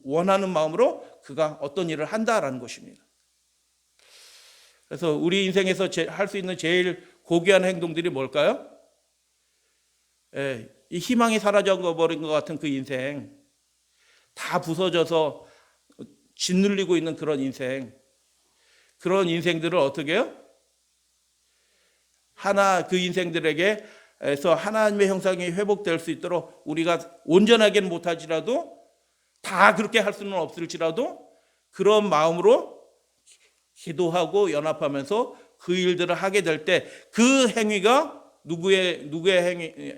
원하는 마음으로 그가 어떤 일을 한다라는 것입니다. 그래서 우리 인생에서 할 수 있는 제일 고귀한 행동들이 뭘까요? 이 희망이 사라져버린 것 같은 그 인생, 다 부서져서 짓눌리고 있는 그런 인생, 그런 인생들을 어떻게 해요? 그 인생들에게서 하나님의 형상이 회복될 수 있도록, 우리가 온전하게는 못하지라도, 다 그렇게 할 수는 없을지라도 그런 마음으로 기도하고 연합하면서 그 일들을 하게 될 때, 그 행위가 누구의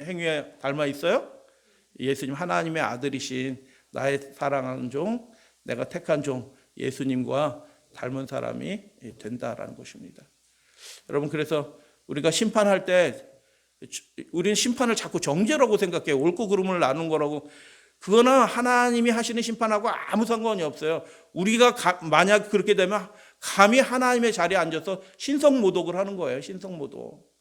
행위에 닮아 있어요? 예수님, 하나님의 아들이신 나의 사랑하는 종, 내가 택한 종 예수님과 닮은 사람이 된다라는 것입니다. 여러분, 그래서 우리가 심판할 때, 우리는 심판을 자꾸 정죄라고 생각해요. 옳고 그름을 나눈 거라고. 그거는 하나님이 하시는 심판하고 아무 상관이 없어요. 우리가 만약 그렇게 되면 감히 하나님의 자리에 앉아서 신성모독을 하는 거예요. 신성모독.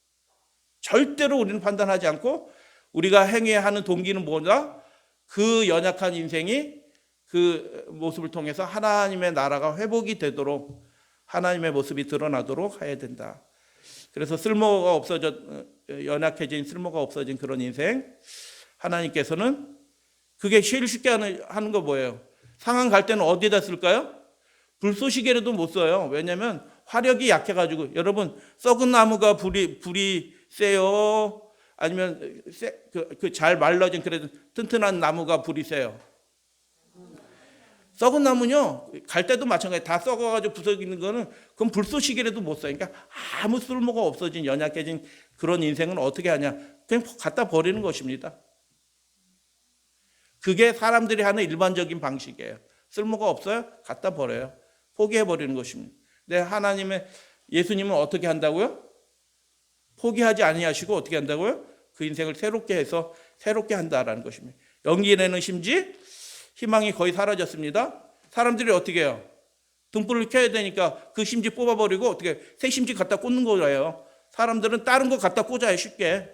절대로 우리는 판단하지 않고, 우리가 행위하는 동기는 뭐냐? 그 연약한 인생이 그 모습을 통해서 하나님의 나라가 회복이 되도록, 하나님의 모습이 드러나도록 해야 된다. 그래서 연약해진, 쓸모가 없어진 그런 인생, 하나님께서는 그게 제일 쉽게 하는 거 뭐예요? 상한 갈대는 어디에다 쓸까요? 불쏘시개로도 못 써요. 왜냐하면 화력이 약해가지고. 여러분, 썩은 나무가 불이 세요? 아니면 잘 말라진 그래도 튼튼한 나무가 불이 세요? 썩은 나무는요, 갈대도 마찬가지. 다 썩어가지고 부서지는 거는 그건 불쏘시개라도 못 써요. 그러니까 아무 쓸모가 없어진, 연약해진 그런 인생은 어떻게 하냐? 그냥 갖다 버리는 것입니다. 그게 사람들이 하는 일반적인 방식이에요. 쓸모가 없어요? 갖다 버려요. 포기해버리는 것입니다. 근데 예수님은 어떻게 한다고요? 포기하지 아니하시고 어떻게 한다고요? 그 인생을 새롭게 해서 새롭게 한다라는 것입니다. 연기 내는 심지, 희망이 거의 사라졌습니다. 사람들이 어떻게 해요? 등불을 켜야 되니까 그 심지 뽑아버리고 어떻게 새 심지 갖다 꽂는 거예요. 사람들은 다른 거 갖다 꽂아요, 쉽게.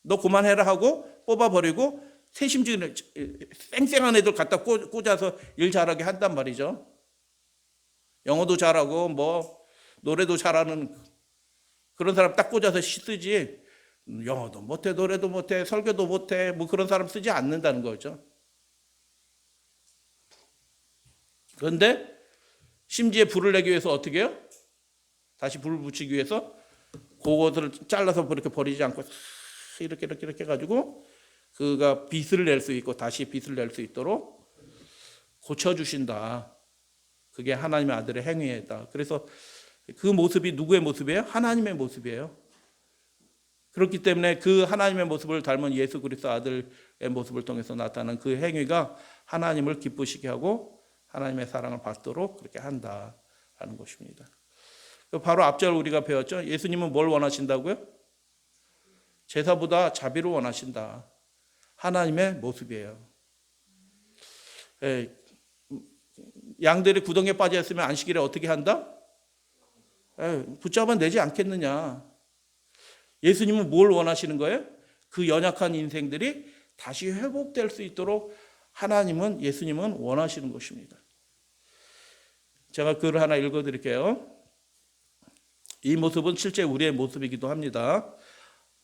너 그만해라 하고 뽑아버리고 새 심지는 쌩쌩한 애들 갖다 꽂아서 일 잘하게 한단 말이죠. 영어도 잘하고 뭐 노래도 잘하는 그런 사람 딱 꽂아서 쓰지, 영어도 못해, 노래도 못해, 설교도 못해, 뭐 그런 사람 쓰지 않는다는 거죠. 그런데 심지어 불을 내기 위해서 어떻게 해요? 다시 불을 붙이기 위해서 그것을 잘라서 그렇게 버리지 않고 이렇게 해가지고 그가 빛을 낼 수 있고 다시 빛을 낼 수 있도록 고쳐주신다. 그게 하나님의 아들의 행위이다. 그래서 그 모습이 누구의 모습이에요? 하나님의 모습이에요. 그렇기 때문에 그 하나님의 모습을 닮은 예수 그리스도 아들의 모습을 통해서 나타나는 그 행위가 하나님을 기쁘시게 하고 하나님의 사랑을 받도록 그렇게 한다라는 것입니다. 바로 앞절 우리가 배웠죠. 예수님은 뭘 원하신다고요? 제사보다 자비를 원하신다. 하나님의 모습이에요. 양들이 구덩이에 빠져 있으면 안식일에 어떻게 한다? 붙잡아 내지 않겠느냐. 예수님은 뭘 원하시는 거예요? 그 연약한 인생들이 다시 회복될 수 있도록 예수님은 원하시는 것입니다. 제가 글을 하나 읽어드릴게요. 이 모습은 실제 우리의 모습이기도 합니다.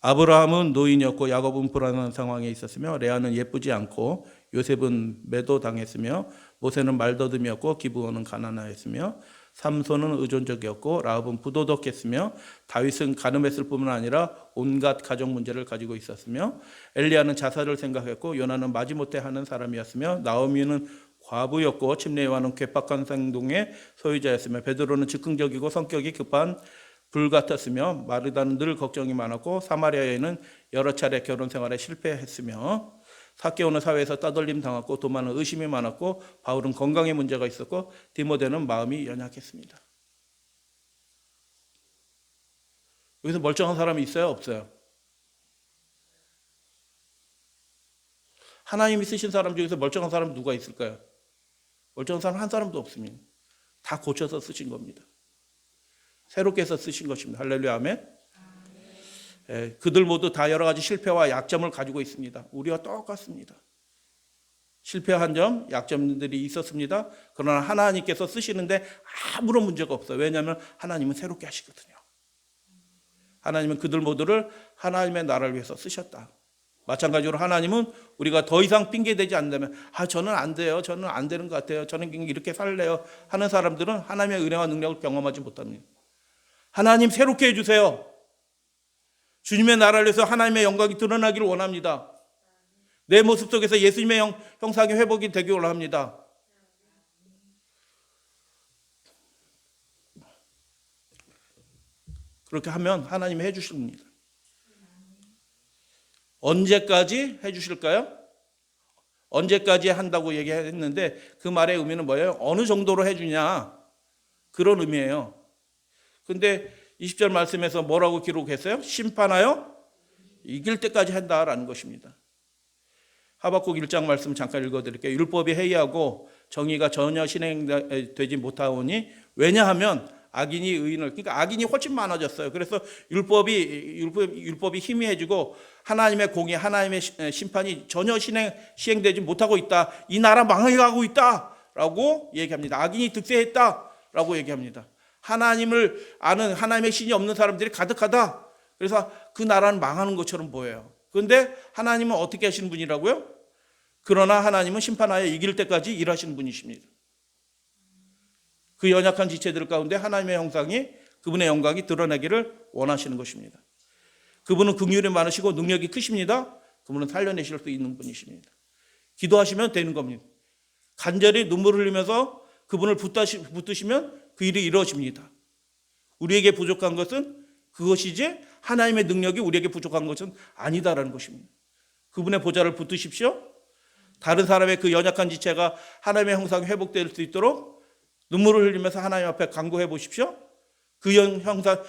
아브라함은 노인이었고 야곱은 불안한 상황에 있었으며 레아는 예쁘지 않고 요셉은 매도당했으며 모세는 말더듬이었고 기브온은 가난하였으며 삼손은 의존적이었고 라합은 부도덕했으며 다윗은 가늠했을 뿐만 아니라 온갖 가정 문제를 가지고 있었으며 엘리야는 자살을 생각했고 요나는 마지못해 하는 사람이었으며 나오미는 과부였고 침례요한은 괴팍한 행동의 소유자였으며 베드로는 즉흥적이고 성격이 급한 불 같았으며 마르다는 늘 걱정이 많았고 사마리아 여인은 여러 차례 결혼 생활에 실패했으며 삭개오는 사회에서 따돌림 당했고 도마는 의심이 많았고 바울은 건강에 문제가 있었고 디모데는 마음이 연약했습니다. 여기서 멀쩡한 사람이 있어요? 없어요? 하나님이 쓰신 사람 중에서 멀쩡한 사람 누가 있을까요? 멀쩡한 사람 한 사람도 없습니다. 다 고쳐서 쓰신 겁니다. 새롭게 해서 쓰신 것입니다. 할렐루야 아멘. 그들 모두 다 여러 가지 실패와 약점을 가지고 있습니다. 우리와 똑같습니다. 실패한 점, 약점들이 있었습니다. 그러나 하나님께서 쓰시는데 아무런 문제가 없어요. 왜냐하면 하나님은 새롭게 하시거든요. 하나님은 그들 모두를 하나님의 나라를 위해서 쓰셨다. 마찬가지로 하나님은 우리가 더 이상 핑계대지 않는다면 저는 안 돼요. 저는 안 되는 것 같아요. 저는 이렇게 살래요. 하는 사람들은 하나님의 은혜와 능력을 경험하지 못합니다. 하나님 새롭게 해주세요. 주님의 나라를 위해서 하나님의 영광이 드러나기를 원합니다. 내 모습 속에서 예수님의 형상이 회복이 되기를 원합니다. 그렇게 하면 하나님이 해주십니다. 언제까지 해주실까요? 언제까지 한다고 얘기했는데 그 말의 의미는 뭐예요? 어느 정도로 해주냐 그런 의미예요. 근데 20절 말씀에서 뭐라고 기록했어요? 심판하여 이길 때까지 한다라는 것입니다. 하박국 1장 말씀 잠깐 읽어드릴게요. 율법이 해이하고 정의가 전혀 실행되지 못하오니 왜냐하면 악인이 의인을, 그러니까 악인이 훨씬 많아졌어요. 그래서 율법이 희미해지고 하나님의 공의, 하나님의 심판이 전혀 시행되지 못하고 있다. 이 나라 망해가고 있다라고 얘기합니다. 악인이 득세했다라고 얘기합니다. 하나님을 아는 하나님의 신이 없는 사람들이 가득하다. 그래서 그 나라는 망하는 것처럼 보여요. 그런데 하나님은 어떻게 하시는 분이라고요? 그러나 하나님은 심판하여 이길 때까지 일하시는 분이십니다. 그 연약한 지체들 가운데 하나님의 형상이, 그분의 영광이 드러나기를 원하시는 것입니다. 그분은 긍휼이 많으시고 능력이 크십니다. 그분은 살려내실 수 있는 분이십니다. 기도하시면 되는 겁니다. 간절히 눈물을 흘리면서 그분을 붙드시면 그 일이 이루어집니다. 우리에게 부족한 것은 그것이지 하나님의 능력이 우리에게 부족한 것은 아니다라는 것입니다. 그분의 보좌를 붙드십시오. 다른 사람의 그 연약한 지체가 하나님의 형상이 회복될 수 있도록 눈물을 흘리면서 하나님 앞에 간구해 보십시오. 그 형제가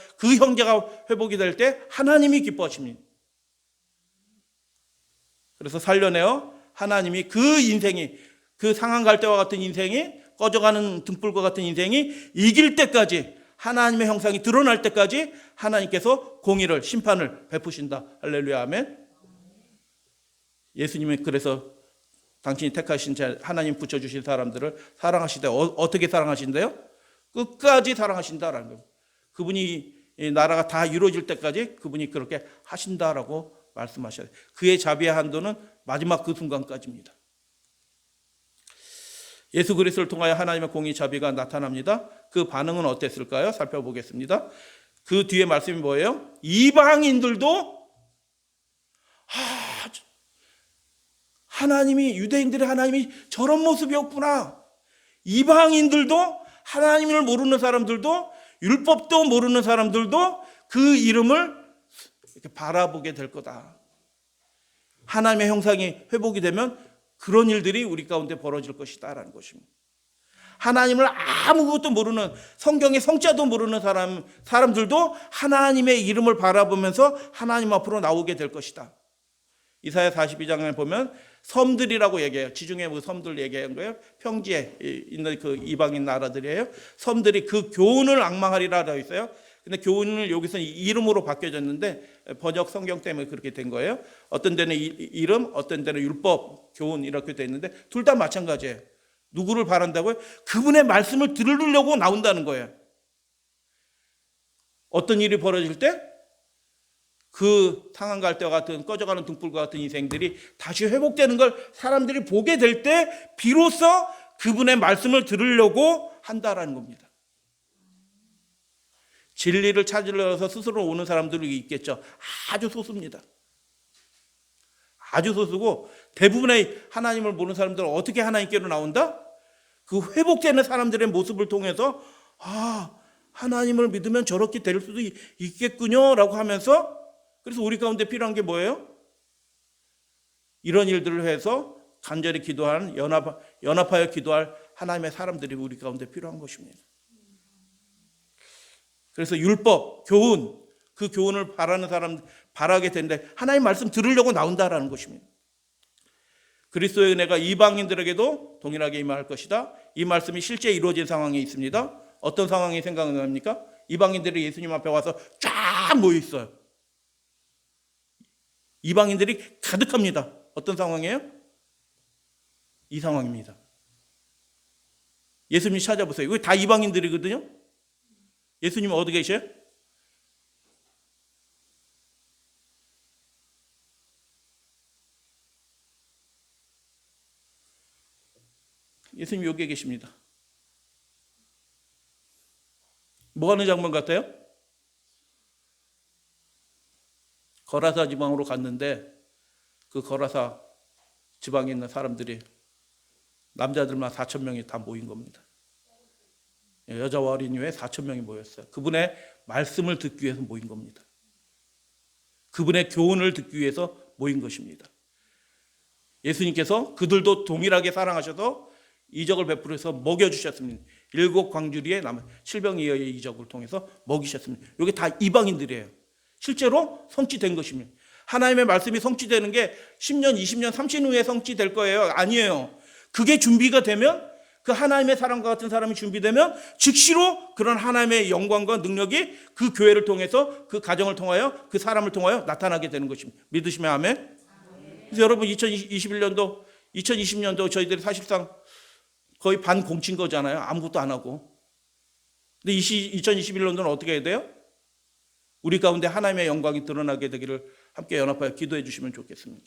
회복이 될 때 하나님이 기뻐하십니다. 그래서 살려내어 하나님이 그 인생이, 그 상한 갈대와 같은 인생이, 꺼져가는 등불과 같은 인생이 이길 때까지, 하나님의 형상이 드러날 때까지 하나님께서 공의를, 심판을 베푸신다. 할렐루야 아멘. 예수님이 그래서 당신이 택하신 하나님 붙여주신 사람들을 사랑하시되 어떻게 사랑하신대요? 끝까지 사랑하신다라는 거예요. 그분이 이 나라가 다 이루어질 때까지 그분이 그렇게 하신다라고 말씀하셔요. 그의 자비의 한도는 마지막 그 순간까지입니다. 예수 그리스도를 통하여 하나님의 공의 자비가 나타납니다. 그 반응은 어땠을까요? 살펴보겠습니다. 그 뒤에 말씀이 뭐예요? 이방인들도 하나님이, 유대인들의 하나님이 저런 모습이었구나. 이방인들도, 하나님을 모르는 사람들도, 율법도 모르는 사람들도 그 이름을 이렇게 바라보게 될 거다. 하나님의 형상이 회복이 되면 그런 일들이 우리 가운데 벌어질 것이다라는 것입니다. 하나님을 아무것도 모르는, 성경의 성자도 모르는 사람들도 하나님의 이름을 바라보면서 하나님 앞으로 나오게 될 것이다. 이사야 42장에 보면 섬들이라고 얘기해요. 지중해 섬들 얘기한 거예요. 평지에 있는 그 이방인 나라들이에요. 섬들이 그 교훈을 앙망하리라 되어 있어요. 근데 교훈을 여기서 이름으로 바뀌어졌는데 번역 성경 때문에 그렇게 된 거예요. 어떤 데는 이름, 어떤 데는 율법, 교훈 이렇게 돼 있는데 둘 다 마찬가지예요. 누구를 바란다고요? 그분의 말씀을 들으려고 나온다는 거예요. 어떤 일이 벌어질 때 그 상한 갈대와 같은 꺼져가는 등불과 같은 인생들이 다시 회복되는 걸 사람들이 보게 될 때 비로소 그분의 말씀을 들으려고 한다라는 겁니다. 진리를 찾으려서 스스로 오는 사람들이 있겠죠. 아주 소수입니다. 아주 소수고 대부분의 하나님을 모르는 사람들은 어떻게 하나님께로 나온다? 그 회복되는 사람들의 모습을 통해서 하나님을 믿으면 저렇게 될 수도 있겠군요 라고 하면서, 그래서 우리 가운데 필요한 게 뭐예요? 이런 일들을 해서 간절히 기도하는, 연합하여 기도할 하나님의 사람들이 우리 가운데 필요한 것입니다. 그래서 율법, 교훈, 그 교훈을 바라는 사람, 바라게 되는데 하나님 말씀 들으려고 나온다라는 것입니다. 그리스도의 은혜가 이방인들에게도 동일하게 임할 것이다. 이 말씀이 실제 이루어진 상황이 있습니다. 어떤 상황이 생각납니까? 이방인들이 예수님 앞에 와서 쫙 모여 있어요. 이방인들이 가득합니다. 어떤 상황이에요? 이 상황입니다. 예수님 찾아보세요. 이거 다 이방인들이거든요. 예수님 어디 계셔요? 예수님 여기에 계십니다. 뭐 하는 장면 같아요? 거라사 지방으로 갔는데 그 거라사 지방에 있는 사람들이, 남자들만 4,000명이 다 모인 겁니다. 여자와 어린이 외에 4,000명이 모였어요. 그분의 말씀을 듣기 위해서 모인 겁니다. 그분의 교훈을 듣기 위해서 모인 것입니다. 예수님께서 그들도 동일하게 사랑하셔서 이적을 베풀어서 먹여주셨습니다. 7 광주리에 남은 7병이어의 이적을 통해서 먹이셨습니다. 이게 다 이방인들이에요. 실제로 성취된 것입니다. 하나님의 말씀이 성취되는 게 10년, 20년, 30년 후에 성취될 거예요? 아니에요. 그게 준비가 되면, 그 하나님의 사람과 같은 사람이 준비되면 즉시로 그런 하나님의 영광과 능력이 그 교회를 통해서, 그 가정을 통하여, 그 사람을 통하여 나타나게 되는 것입니다. 믿으시면 아멘? 그래서 여러분 2020년도 저희들이 사실상 거의 반공친 거잖아요. 아무것도 안 하고. 근데 2021년도는 어떻게 해야 돼요? 우리 가운데 하나님의 영광이 드러나게 되기를 함께 연합하여 기도해 주시면 좋겠습니다.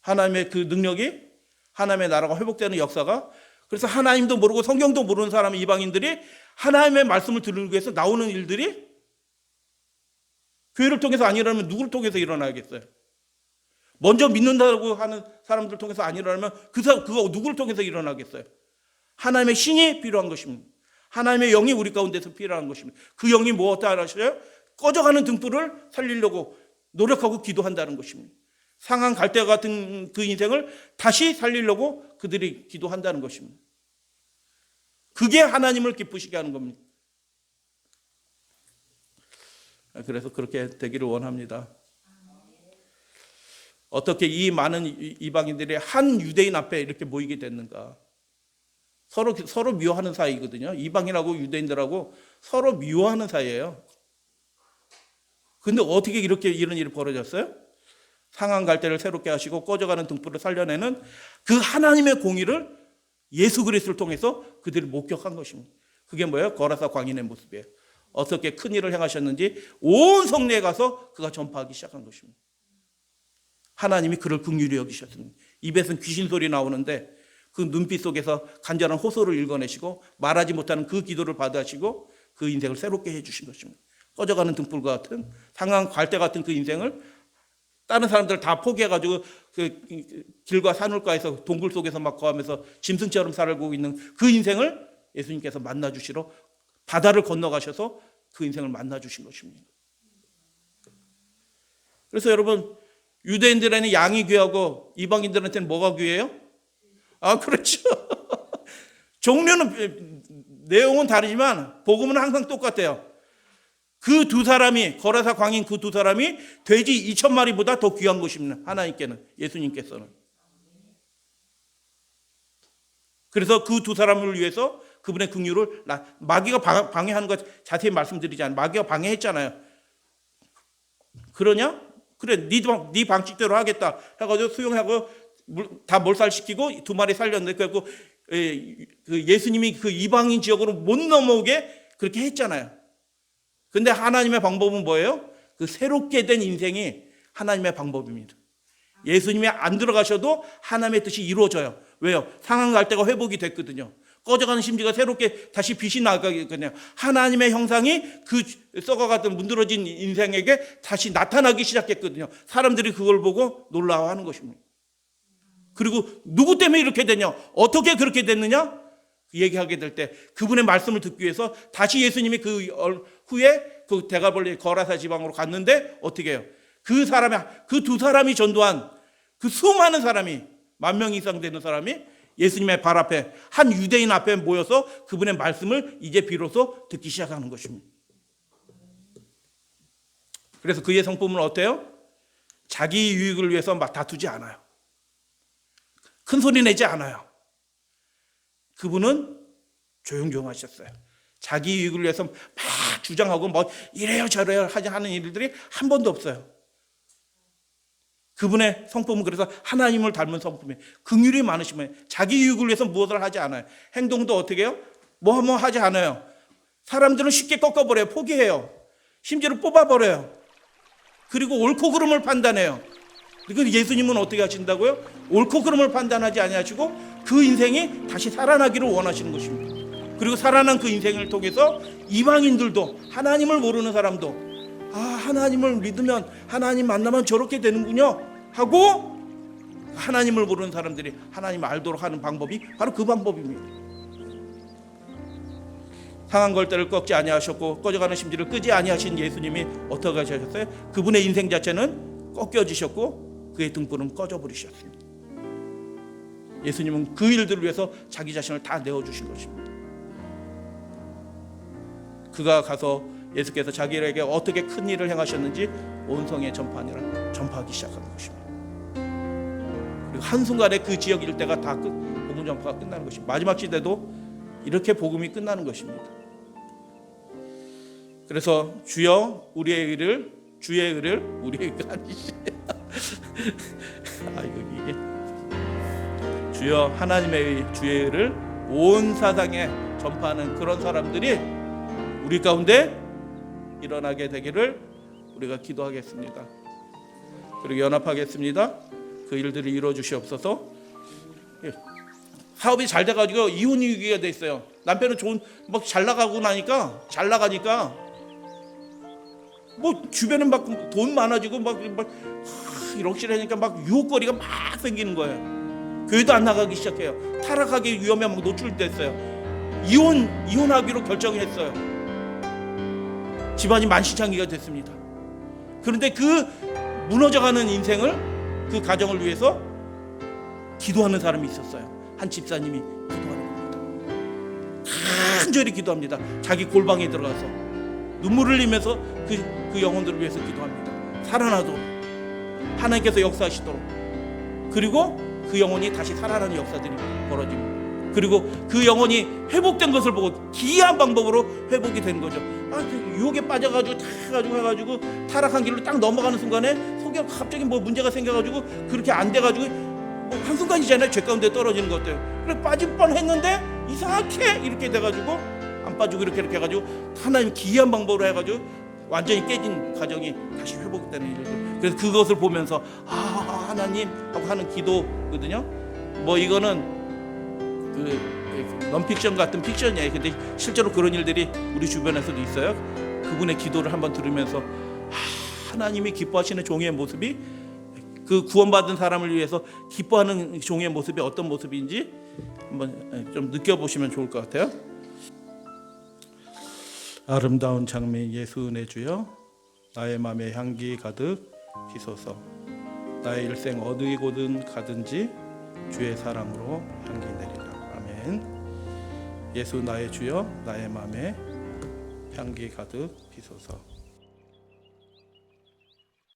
하나님의 그 능력이, 하나님의 나라가 회복되는 역사가, 그래서 하나님도 모르고 성경도 모르는 사람, 이방인들이 하나님의 말씀을 들으기 위해서 나오는 일들이 교회를 통해서 안 일어나면 누구를 통해서 일어나겠어요? 먼저 믿는다고 하는 사람들 통해서 안 일어나면 그거 누구를 통해서 일어나겠어요? 하나님의 신이 필요한 것입니다. 하나님의 영이 우리 가운데서 필요한 것입니다. 그 영이 뭐 어떻게 하셔요? 꺼져가는 등불을 살리려고 노력하고 기도한다는 것입니다. 상한 갈대와 같은 그 인생을 다시 살리려고 그들이 기도한다는 것입니다. 그게 하나님을 기쁘시게 하는 겁니다. 그래서 그렇게 되기를 원합니다. 어떻게 이 많은 이방인들이 한 유대인 앞에 이렇게 모이게 됐는가? 서로 미워하는 사이거든요. 이방인하고 유대인들하고 서로 미워하는 사이예요. 근데 어떻게 이렇게 이런 일이 벌어졌어요? 상한 갈대를 새롭게 하시고 꺼져가는 등불을 살려내는 그 하나님의 공의를 예수 그리스도를 통해서 그들이 목격한 것입니다. 그게 뭐예요? 거라사 광인의 모습이에요. 어떻게 큰 일을 행하셨는지 온 성내에 가서 그가 전파하기 시작한 것입니다. 하나님이 그를 긍휼히 여기셨습니다. 입에서는 귀신 소리 나오는데 그 눈빛 속에서 간절한 호소를 읽어내시고 말하지 못하는 그 기도를 받아시고 그 인생을 새롭게 해주신 것입니다. 꺼져가는 등불과 같은 상한 갈대 같은 그 인생을 다른 사람들 다 포기해가지고 그 길과 산울가에서 동굴 속에서 막 거하면서 짐승처럼 살고 있는 그 인생을 예수님께서 만나주시러 바다를 건너가셔서 그 인생을 만나주신 것입니다. 그래서 여러분, 유대인들에는 양이 귀하고 이방인들한테는 뭐가 귀해요? 그렇죠. 종류는, 내용은 다르지만 복음은 항상 똑같아요. 그 두 사람이, 거라사 광인 그 두 사람이 돼지 2,000마리보다 더 귀한 것입니다. 하나님께는, 예수님께서는. 그래서 그 두 사람을 위해서 그분의 긍휼을, 마귀가 방해하는 것 자세히 말씀드리지 않아요. 마귀가 방해했잖아요. 그러냐? 그래, 네 방식대로 하겠다 해가지고 수용하고 다 몰살시키고 2마리 살렸는데, 그래갖고 예수님이 그 이방인 지역으로 못 넘어오게 그렇게 했잖아요. 근데 하나님의 방법은 뭐예요? 그 새롭게 된 인생이 하나님의 방법입니다. 예수님이 안 들어가셔도 하나님의 뜻이 이루어져요. 왜요? 상한 갈대가 회복이 됐거든요. 꺼져가는 심지가 새롭게 다시 빛이 나가거든요. 하나님의 형상이 그 썩어갔던 문드러진 인생에게 다시 나타나기 시작했거든요. 사람들이 그걸 보고 놀라워하는 것입니다. 그리고 누구 때문에 이렇게 되냐? 어떻게 그렇게 됐느냐? 얘기하게 될 때 그분의 말씀을 듣기 위해서 다시 예수님이 그 후에 그 대가볼리 거라사 지방으로 갔는데 어떻게 해요? 그 두 사람이 전도한 그 수많은 사람이 10,000명 이상 되는 사람이 예수님의 발 앞에 한 유대인 앞에 모여서 그분의 말씀을 이제 비로소 듣기 시작하는 것입니다. 그래서 그의 성품은 어때요? 자기 유익을 위해서 막 다투지 않아요. 큰 소리 내지 않아요. 그분은 조용조용하셨어요. 자기 유익을 위해서 막 주장하고 뭐 이래요 저래요 하는 일들이 한 번도 없어요. 그분의 성품은 그래서 하나님을 닮은 성품이에요. 긍휼이 많으시면 자기 유익을 위해서 무엇을 하지 않아요. 행동도 어떻게 해요? 뭐 하지 않아요. 사람들은 쉽게 꺾어버려요. 포기해요. 심지어 뽑아버려요. 그리고 옳고 그름을 판단해요. 그리고 예수님은 어떻게 하신다고요? 옳고 그름을 판단하지 아니하시고 그 인생이 다시 살아나기를 원하시는 것입니다. 그리고 살아난 그 인생을 통해서 이방인들도, 하나님을 모르는 사람도 하나님을 믿으면, 하나님 만나면 저렇게 되는군요 하고 하나님을 모르는 사람들이 하나님을 알도록 하는 방법이 바로 그 방법입니다. 상한 걸대를 꺾지 아니하셨고 꺼져가는 심지를 끄지 아니하신 예수님이 어떻게 하셨어요? 그분의 인생 자체는 꺾여지셨고 그의 등불은 꺼져버리셨습니다. 예수님은 그 일들을 위해서 자기 자신을 다 내어주신 것입니다. 그가 가서 예수께서 자기에게 어떻게 큰 일을 행하셨는지 온 성에 전파하기 시작하는 것입니다. 그리고 한순간에 그 지역 일대가 다 복음 전파가 끝나는 것입니다. 마지막 시대도 이렇게 복음이 끝나는 것입니다. 그래서 주여 우리의 의를, 주의 의를, 우리의 의가 아니시 이게 주여 하나님의 의, 주의 의를 온 사상에 전파하는 그런 사람들이 우리 가운데 일어나게 되기를 우리가 기도하겠습니다. 그리고 연합하겠습니다. 그 일들을 이루어 주시옵소서. 사업이 잘 돼가지고 이혼 위기가 돼 있어요. 남편은 막 잘 나가니까 뭐 주변은 막 돈 많아지고 막 이럭실하니까 막 유혹거리가 막 생기는 거예요. 교회도 안 나가기 시작해요. 타락하기 위험에 막 노출됐어요. 이혼하기로 결정했어요. 집안이 만신창이가 됐습니다. 그런데 그 무너져가는 인생을, 그 가정을 위해서 기도하는 사람이 있었어요. 한 집사님이 기도하는 겁니다. 간절히 기도합니다. 자기 골방에 들어가서 눈물을 흘리면서 그 영혼들을 위해서 기도합니다. 살아나도록, 하나님께서 역사하시도록, 그리고 그 영혼이 다시 살아나는 역사들이 벌어지고, 그리고 그 영혼이 회복된 것을 보고 기이한 방법으로 회복이 된 거죠. 그 유혹에 빠져가지고 해가지고 타락한 길로 딱 넘어가는 순간에 속에 갑자기 뭐 문제가 생겨가지고 그렇게 안 돼가지고 뭐 한순간이잖아요. 죄 가운데 떨어지는 것 같아요. 그래 빠질 뻔했는데 이상하게 이렇게 돼가지고 안 빠지고 이렇게 해가지고 하나님 기이한 방법으로 해가지고 완전히 깨진 가정이 다시 회복되는 일들. 그래서 그것을 보면서 하나님 하고 하는 기도거든요. 뭐 이거는 그 넌픽션 같은 픽션이에요. 근데 실제로 그런 일들이 우리 주변에서도 있어요. 그분의 기도를 한번 들으면서 하나님이 기뻐하시는 종의 모습이, 그 구원받은 사람을 위해서 기뻐하는 종의 모습이 어떤 모습인지 한번 좀 느껴보시면 좋을 것 같아요. 아름다운 장미 예수 내 주여, 나의 맘에 향기 가득 비소서. 나의 일생 어디 고든 가든지 주의 사랑으로 향기 내리라. 아멘. 예수 나의 주여, 나의 맘에 향기 가득 비소서.